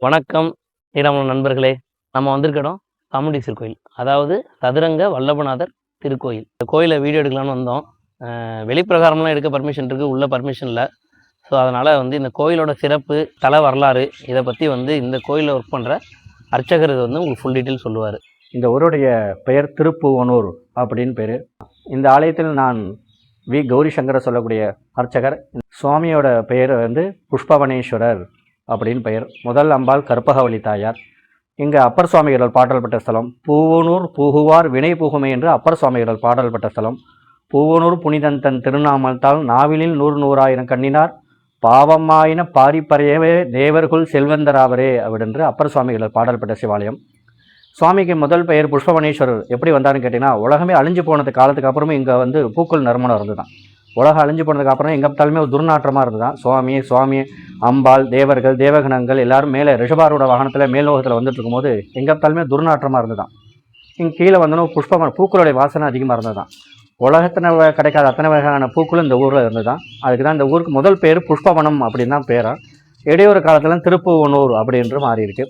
வணக்கம் இளம் நண்பர்களே. நம்ம வந்திருக்கோம் சாமுண்டீஸ்வரர் கோயில், அதாவது சதுரங்க வல்லபநாதர் திருக்கோயில். இந்த கோயிலை வீடியோ எடுக்கலான்னு வந்தோம். வெளிப்பிரகாரம்லாம் எடுக்க பர்மிஷன் இருக்குது, உள்ள பர்மிஷன் இல்லை. ஸோ அதனால் இந்த கோயிலோட சிறப்பு, தல வரலாறு, இதை பற்றி இந்த கோயிலில் ஒர்க் பண்ணுற அர்ச்சகர் உங்களுக்கு ஃபுல் டீட்டெயில் சொல்லுவார். இந்த ஊருடைய பெயர் திருப்புவனூர் அப்படின்னு பேர். இந்த ஆலயத்தில் நான் வி கௌரி சங்கர சொல்லக்கூடிய அர்ச்சகர். சுவாமியோட பெயர் புஷ்பவனேஸ்வரர் அப்படின்னு பெயர். முதல் அம்பாள் கற்பகவள்ளி தாயார். இங்கே அப்பர் சுவாமிகள் பாடல் பெற்ற ஸ்தலம். பூவனூர் பூகுவார் வினை புகுமை என்று அப்பர் சுவாமிகள் பாடல் பெற்ற ஸ்தலம். பூவனூர் புனிதன் தன் திருநாமத்தால் நாவிலில் 100,000 கண்ணினார் பாவமாயின பாரிப்பறையவே தேவர்கள் செல்வந்தராவரே அப்படின்று அப்பர் சுவாமிகள் பாடல் பெற்ற சிவாலயம். சுவாமிக்கு முதல் பெயர் புஷ்பவனேஸ்வரர் எப்படி வந்தாருன்னு கேட்டிங்கன்னா, உலகமே அழிஞ்சு போனது காலத்துக்கு அப்புறமே இங்கே பூக்கள் நறுமணம் இருந்து தான். உலகம் அழிஞ்சு போனதுக்கு அப்புறம் எங்கே பார்த்தாலுமே ஒரு துர்நாற்றமாக இருந்து தான். சுவாமி அம்பாள் தேவர்கள் தேவகணங்கள் எல்லாரும் மேலே ரிஷபாரோட வாகனத்தில் மேலோகத்தில் வந்துட்டு இருக்கும்போது எங்கே பார்த்தாலுமே துர்நாற்றமாக இருந்து தான். இங்கே கீழே வந்தோன்னா பூக்களுடைய வாசனை அதிகமாக இருந்தது தான். உலகத்தில் கிடைக்காத அத்தனை வகையான பூக்களும் இந்த ஊரில் இருந்து தான். அதுக்கு தான் இந்த ஊருக்கு முதல் பேர் புஷ்பவனம் அப்படின்னு தான் பேரா. இடையூறு காலத்தில் திருப்புவனூர் அப்படின்று மாறி இருக்கு.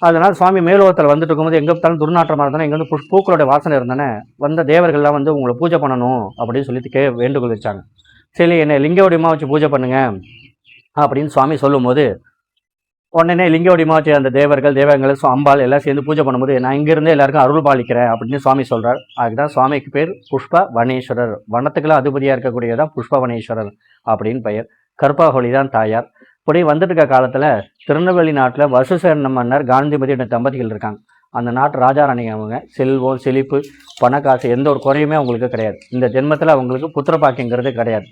அதனால் சுவாமி மேலோகத்தில் வந்துட்டு இருக்கும்போது எங்கே பார்த்தாலும் துர்நாற்றமாக இருந்தாலும் இங்கே பூக்களுடைய வாசனை இருந்தோன்னே வந்த தேவர்கள்லாம் உங்களை பூஜை பண்ணணும் அப்படின்னு சொல்லிட்டு வேண்டுகோள் வச்சாங்க. சரி, என்னை லிங்க வடிவமாக வச்சு பூஜை பண்ணுங்க அப்படின்னு சுவாமி சொல்லும்போது உடனே லிங்க வடிவமாக வச்சு அந்த தேவர்கள் தேவங்கள் அம்பாள் எல்லாம் சேர்ந்து பூஜை பண்ணும்போது நான் இங்கிருந்தே எல்லாருக்கும் அருள் பாலிக்கிறேன் அப்படின்னு சுவாமி சொல்கிறார். அதுதான் சுவாமிக்கு பேர் புஷ்பவனேஸ்வரர். வனத்துக்கெல்லாம் அதிபதியாக இருக்கக்கூடியதான் புஷ்பவனேஸ்வரர் அப்படின்னு பெயர். கற்பகவள்ளி தான் தாயார். இப்படி வந்துட்டு இருக்க காலத்தில் திருநெல்வேலி நாட்டில் வசுசேன மன்னர் காந்திமதி என்ற தம்பதிகள் இருக்காங்க. அந்த நாட்டு ராஜாராணி. அவங்க செல்வம் செழிப்பு பணக்காசு எந்த ஒரு குறையுமே அவங்களுக்கு கிடையாது. இந்த ஜென்மத்தில் அவங்களுக்கு புத்திரபாக்கியங்கிறது கிடையாது.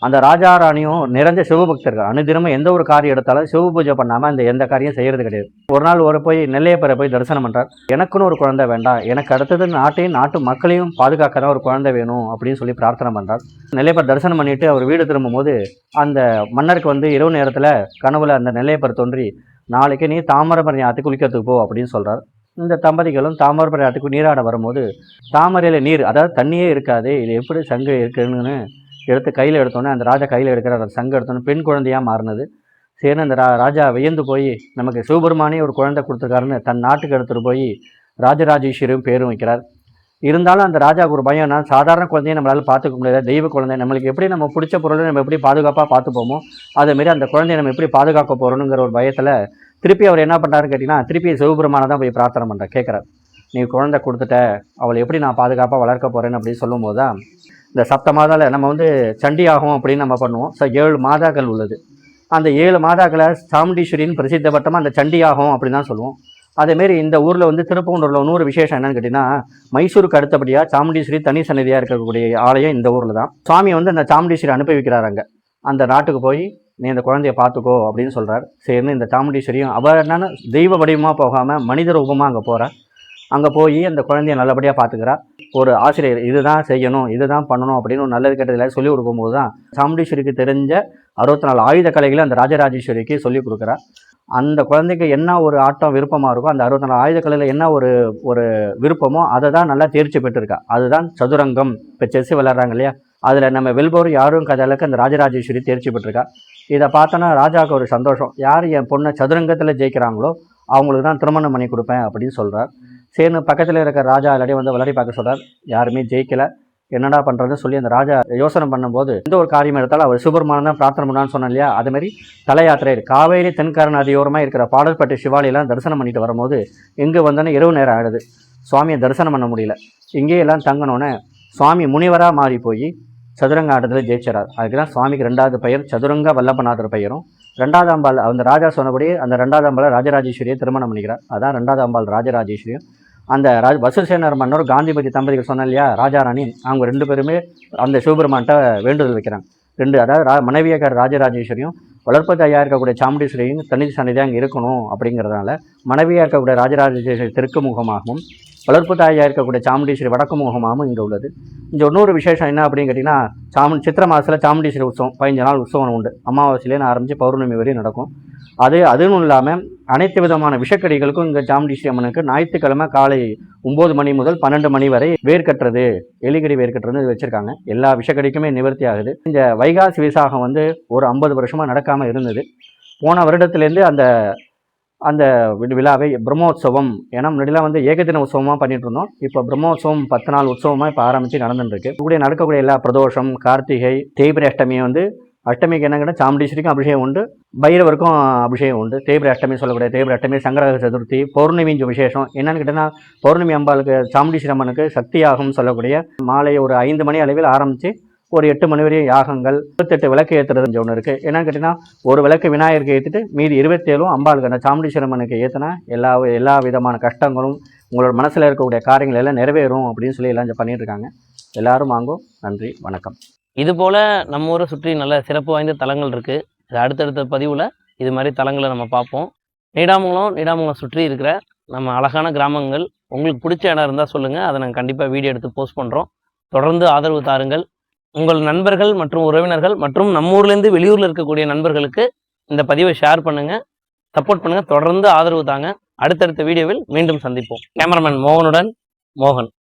அந்த ராஜாராணியும் நிறைஞ்ச சிவபக்தர்கள். அனுதினமும் எந்த ஒரு காரியம் எடுத்தாலும் சிவ பூஜை பண்ணாமல் அந்த எந்த காரியம் செய்கிறது கிடையாது. ஒரு நாள் போய் நெல்லையப்பரை போய் தரிசனம் பண்ணுறார். எனக்குன்னு ஒரு குழந்தை வேண்டாம், எனக்கு அடுத்தது நாட்டு மக்களையும் பாதுகாக்க ஒரு குழந்தை வேணும் அப்படின்னு சொல்லி பிரார்த்தனை பண்ணுறார். நெல்லையப்பர் தரிசனம் பண்ணிட்டு அவர் வீடு திரும்பும் போது அந்த மன்னருக்கு இரவு நேரத்தில் கனவுல அந்த நெல்லையப்பர் தோன்றி, நாளைக்கு நீ தாமிரபரணி ஆற்றுக்கு குளிக்கிறதுக்கு போ அப்படின்னு சொல்கிறார். இந்த தம்பதிகளும் தாமிரபரணி ஆற்றுக்கு நீராட வரும்போது தாமரையில் நீர், அதாவது தண்ணியே இருக்காது, இது எப்படி சங்கு இருக்குன்னு எடுத்து கையில் எடுத்தோன்னே அந்த ராஜா கையில் எடுக்கிற அந்த சங்கு எடுத்தோன்னே பெண் குழந்தையாக மாறினது. சரி, அந்த ராஜா வியந்து போய் நமக்கு சிவபெருமானே ஒரு குழந்தை கொடுத்துருக்காருன்னு தன் நாட்டுக்கு எடுத்துகிட்டு போய் ராஜராஜேஸ்வரியும் பேரும் வைக்கிறார். இருந்தாலும் அந்த ராஜாவுக்கு ஒரு பயம், நான் சாதாரண குழந்தையை நம்மளால் பார்த்துக்க முடியாது, தெய்வ குழந்தை, நம்மளுக்கு எப்படி நம்ம பிடிச்ச பொருளை நம்ம எப்படி பாதுகாப்பாக பார்த்துப்போமோ அதேமாரி அந்த குழந்தையை நம்ம எப்படி பாதுகாக்க போகிறோங்கிற ஒரு பயத்தில் திருப்பி அவர் என்ன பண்ணுறாருன்னு கேட்டிங்கன்னா, திருப்பி சிவபெருமானை தான் போய் பிரார்த்தனை பண்ணுறார். கேட்குறார், நீ குழந்தை கொடுத்துட்ட, அவளை எப்படி நான் பாதுகாப்பாக வளர்க்க போகிறேன்னு அப்படின்னு சொல்லும் போது தான் இந்த சப்த மாதாவில் நம்ம சண்டி ஆகும் அப்படின்னு நம்ம பண்ணுவோம். 7 மாதாக்கள் உள்ளது. அந்த 7 மாதாக்களை சாமுண்டீஸ்வரின்னு பிரசித்த பட்டமாக அந்த சண்டி ஆகும் அப்படின்னு தான் சொல்லுவோம். அதேமாரி இந்த ஊரில் திருப்பூண்டூரில் இன்னொரு விசேஷம் என்னன்னு கேட்டிங்கன்னா, மைசூருக்கு அடுத்தபடியாக சாமுண்டீஸ்வரி தனி சன்னதியாக இருக்கக்கூடிய ஆலயம் இந்த ஊரில் தான். சுவாமி அந்த சாமுண்டீஸ்வரி அனுப்பி வைக்கிறாங்க. அந்த நாட்டுக்கு போய் நீ இந்த குழந்தைய பார்த்துக்கோ அப்படின்னு சொல்கிறார். சரின்னு இந்த சாமுண்டீஸ்வரியும் அவர் என்னென்னா தெய்வ வடிவமாக போகாமல் மனித ரூபமாக அங்கே போகிறார். அங்கே போய் அந்த குழந்தைய நல்லபடியாக பார்த்துக்கிறா. ஒரு ஆசிரியர் இதுதான் செய்யணும், இதுதான் பண்ணணும் அப்படின்னு ஒரு நல்லது கெட்டதில் சொல்லிக் கொடுக்கும்போது தான் சாமுண்டீஸ்வரிக்கு தெரிஞ்ச 64 ஆயுத கலைகளை அந்த ராஜராஜேஸ்வரிக்கு சொல்லிக் கொடுக்குறா. அந்த குழந்தைக்கு என்ன ஒரு ஆட்டம் விருப்பமாக இருக்கோ, அந்த 64 ஆயுத கலையில் என்ன ஒரு விருப்பமோ அதை தான் நல்லா தேர்ச்சி பெற்றிருக்கா. அதுதான் சதுரங்கம். இப்போ செஸ் விளையாடுறாங்க இல்லையா, அதில் நம்ம வெல்போர் யாரும் கதைகளுக்கு அந்த ராஜராஜேஸ்வரி தேர்ச்சி பெற்றிருக்கா. இதை பார்த்தோன்னா ராஜாவுக்கு ஒரு சந்தோஷம். யார் என் பொண்ணை சதுரங்கத்தில் ஜெயிக்கிறாங்களோ அவங்களுக்கு தான் திருமணம் பண்ணி கொடுப்பேன் அப்படின்னு சொல்கிறார். சரின்னு பக்கத்தில் இருக்கிற ராஜா எல்லாரையும் விளையாடி பார்க்க சொல்கிறார். யாருமே ஜெயிக்கலை, என்னடா பண்ணுறதுன்னு சொல்லி அந்த ராஜா யோசனை பண்ணும்போது எந்த ஒரு காரியம் எடுத்தாலும் அவர் சிவபெருமான் தான் பிரார்த்தனை பண்ணான்னு சொன்னோம் இல்லையா. அதுமாரி தல யாத்திரை காவேரி தென்கரை நதியோரமாக இருக்கிற பாடல்பட்டு சிவாலயெல்லாம் தரிசனம் பண்ணிட்டு வரும்போது எங்கே வந்தோன்னே இரவு நேரம் ஆகிடுது. சுவாமியை தரிசனம் பண்ண முடியல. இங்கேயே எல்லாம் தங்கினோன்னே சுவாமி முனிவராக மாறி போய் சதுரங்க ஆட்டத்தில் ஜெயிச்சிடார். அதுக்கு தான் சுவாமிக்கு 2வது பெயர் சதுரங்க வல்லபநாதர் பெயரும். 2வது அம்பாள் அந்த ராஜா சொன்னபடி அந்த 2வது அம்பாள் ராஜராஜேஸ்வரியை திருமணம் பண்ணிக்கிறார். அதான் 2வது அம்பாள் ராஜராஜேஸ்வரியும். அந்த வசுசேனர் மன்னர் காந்திமதி தம்பதிகள் சொன்ன இல்லையா, ராஜாராணி, அவங்க 2 பேருமே அந்த சிவபெருமான்கிட்ட வேண்டுதல் வைக்கிறாங்க. அதாவது மனைவியாக ராஜராஜேஸ்வரியும் வளர்ப்பு தாயாக இருக்கக்கூடிய சாமுண்டீஸ்வரியும் தனி சன்னதியாக அங்கே இருக்கணும் அப்படிங்கிறதுனால மனைவியாக இருக்கக்கூடிய ராஜராஜேஸ்வரி தெற்கு முகமாகவும் வளர்ப்பு தாயாக இருக்கக்கூடிய சாமுண்டீஸ்வரி வடக்கு முகமாகவும் இங்கே உள்ளது. இங்கே இன்னொரு விசேஷம் என்ன அப்படின்னு கேட்டிங்கன்னா, சித்திரை மாதத்தில் சாமுண்டீஸ்வரி உற்சவம் 15 நாள் உற்சவம் உண்டு. அமாவாசையிலேருந்து ஆரம்பித்து பௌர்ணமி வரையும் நடக்கும். அதுவும் இல்லாமல் அனைத்து விதமான விஷக்கடிகளுக்கும் இங்கே சாமுண்டீஸ்வரி அம்மனுக்கு ஞாயிற்றுக்கிழமை காலை 9 மணி முதல் 12 மணி வரை வேர்க்கட்டுறது, எலிகடி வேர்க்கட்டுறது வச்சுருக்காங்க. எல்லா விஷக்கடிக்குமே நிவர்த்தி ஆகுது. இந்த வைகாசி விசாகம் ஒரு 50 வருஷமாக நடக்காமல் இருந்தது. போன வருடத்துலேருந்து அந்த அந்த விழாவை பிரம்மோற்சவம், ஏன்னா முன்னாடிலாம் வந்து ஏகதின உற்சவமாக பண்ணிட்டு இருந்தோம். இப்போ பிரம்மோற்சவம் 10 நாள் உற்சவமாக இப்போ ஆரம்பித்து நடந்துட்டுருக்கு. இப்படி நடக்கக்கூடிய எல்லா பிரதோஷம், கார்த்திகை, தேய்பிரை அஷ்டமி வந்து அஷ்டமிக்கு என்ன கேட்டால் சாமுண்டீஸ்வரிக்கும் அபிஷேகம் உண்டு, பைரவருக்கும் அபிஷேகம் உண்டு. தேய்பிரை அஷ்டமி சொல்லக்கூடிய தேய்பிரை அஷ்டமி, சங்கரக சதுர்த்தி, பௌர்ணமிஞ்சு விசேஷம். என்னென்னு கேட்டால் பௌர்ணமி அம்பாளுக்கு சாமுண்டீஸ்வரி அம்மனுக்கு சக்தி யாகம் சொல்லக்கூடிய மாலை ஒரு 5 மணி அளவில் ஆரம்பித்து ஒரு 8 மணி வரையும் யாகங்கள், 28 விளக்கு ஏற்றுறதுன்னு ஒன்று இருக்குது. என்னென்னு கேட்டிங்கன்னா ஒரு விளக்கு விநாயகருக்கு ஏற்றிட்டு மீதி 27 அம்பாளுக்கு அந்த சாமுண்டீஸ்வரி அம்மனுக்கு ஏற்றினா எல்லா விதமான கஷ்டங்களும் உங்களோட மனசில் இருக்கக்கூடிய காரியங்கள் எல்லாம் நிறைவேறும் அப்படின்னு சொல்லி எல்லாம் பண்ணிட்டு இருக்காங்க. எல்லாரும் வாங்கும். நன்றி, வணக்கம். இது போல் நம்ம ஊரை சுற்றி நல்ல சிறப்பு வாய்ந்த தலங்கள் இருக்குது. இது அடுத்தடுத்த பதிவில் இது மாதிரி தலங்களை நம்ம பார்ப்போம். நீடாமங்கலம் சுற்றி இருக்கிற நம்ம அழகான கிராமங்கள் உங்களுக்கு பிடிச்ச இடம் இருந்தால் சொல்லுங்கள், அதை நாங்கள் கண்டிப்பாக வீடியோ எடுத்து போஸ்ட் பண்ணுறோம். தொடர்ந்து ஆதரவு தாருங்கள். உங்கள் நண்பர்கள் மற்றும் உறவினர்கள் மற்றும் நம்ம ஊர்லேருந்து வெளியூரில் இருக்கக்கூடிய நண்பர்களுக்கு இந்த பதிவை ஷேர் பண்ணுங்கள், சப்போர்ட் பண்ணுங்கள். தொடர்ந்து ஆதரவு தாங்க. அடுத்தடுத்த வீடியோவில் மீண்டும் சந்திப்போம். கேமராமேன் மோகனுடன் மோகன்.